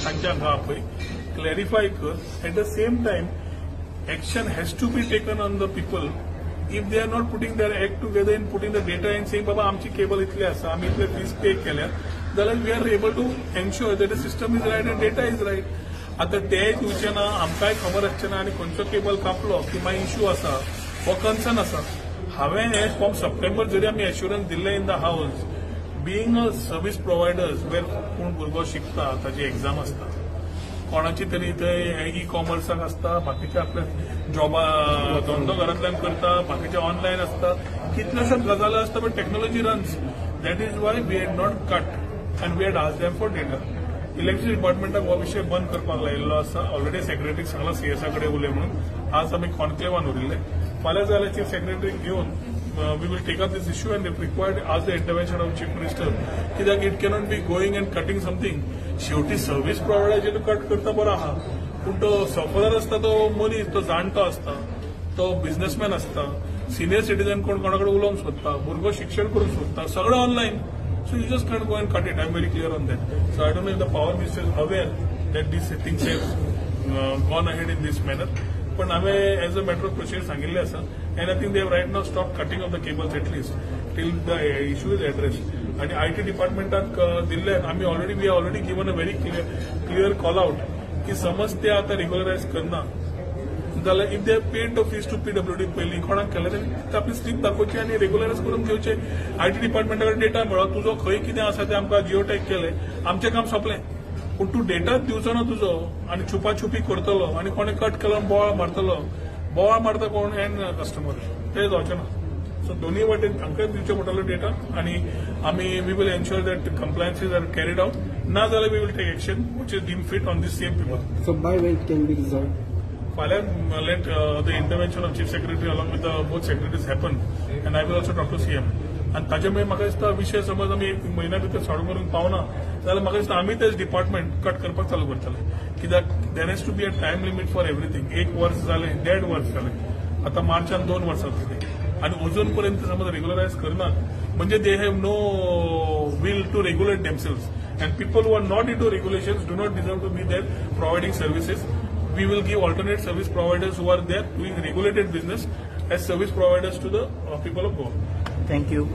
तांच्या हांगा पळय क्लॅरिफाय कर. At the same time action has to be taken on the people if they are not putting their act together and putting the data and saying baba आमची cable इतली आसा आमी इतले fees pay केल्या जाल्यार we are able to ensure that the system is right and data is right. आता ते दिवचे ना आमकांय खबर आसचे ना आनी खंयचो केबल कापलो की मागीर इश्यू आसा हो कन्सर्न आसा. हांवें हे फ्रॉम सप्टेंबर जरी आमी एश्युरन्स दिल्ले in the house being a service providers वेर कोण भुरगो शिकता ताची एक्झाम आसता कोणाची तरी थंय ई कॉमर्साक आसता बाकीचे आपले जॉबा धंदो घरांतल्यान करता बाकीचे ऑनलायन आसता कितलेशेच गजाली आसता but technology runs. That is why we had not cut and we had asked them for data. Electricity डिपार्टमेंटाक हो विशय बंद करपाक लायिल्लो आसा. ऑलरेडी सेक्रेटरीक सांगला सीएसा कडेन उलय म्हणून. आज आमी कॉन्क्लेवान उरिल्ले. फाल्यां जाल्यार चीफ सेक्रेटरीक घेवन we will take up this issue and if required ask the intervention of chief minister कित्याक it cannot be going and cutting something. शेवटी सर्व्हिस प्रोवायडर कट करता बरो आहा पूण तो सफरर आसता तो मनीस तो जाणटो आसता तो बिझनेसमॅन आसता सिनियर सिटीजन कोण कोणाकडे उलोवंक सोदता भुरगो शिक्षण करूंक सोदता सगळें online. So you just can go and cut it. I am very clear on that. So I don't know if the power minister is aware that these things have gone ahead in these manner. पण हांवें as a matter of procedure सांगिल्लें आसा and I think they have right now stop cutting of the cables at least till the issue is addressed. आणि IT डिपार्टमेंटाक दिल्ल्यान आमी already we are already given a very clear call out की समज ते आतां रेग्युलरायज करना जाल्यार if they have paid the fees to PWD पयलीं कोणाक केलें जाल्यार आपली स्लीप दाखोवची आनी रेग्युलरायज करून घेवचे. आयटी डिपार्टमेंटा कडेन डेटा मेळो तुजो खंय कितें आसा तें आमकां जिओ टॅग केलें आमचें काम सोंपलें. पूण तूं डेटाच दिवचो ना तुजो आनी छुपाछुपी करतलो आनी कोणें कट केलो बोवाळ मारतलो. बोवाळ मारता कोण एंड कस्टमर ते जावचें ना. सो दोनूय वाटेन तांकांय दिवचें पडटलो डेटा आनी आमी we will ensure that compliances are carried out. ना जाल्यार we will take action which is deemed fit on these same people. So by when can be resolved. फाल्यां let the intervention of chief secretary along with the both secretaries happen and I will also talk to CM. आनी ताचे मागीर म्हाका दिसता विशय समज आमी एक म्हयन्या भितर सॉल्व करूंक पावना जाल्यार म्हाका दिसता आमी तेच डिपार्टमेंट कट करपाक चालू करतले कित्याक there has to be a time limit for everything. 1 वर्स जालें 1.5 वर्स जालें आतां मार्चान 2 वर्सां जालीं आनी अजून पर्यंत समज रेग्युलरायज करनात म्हणजे they have no will to regulate themselves and people who are not in to regulations do not deserve to be there providing services. We will give alternate service providers who are there doing regulated business as service providers to the people of Goa. Thank you.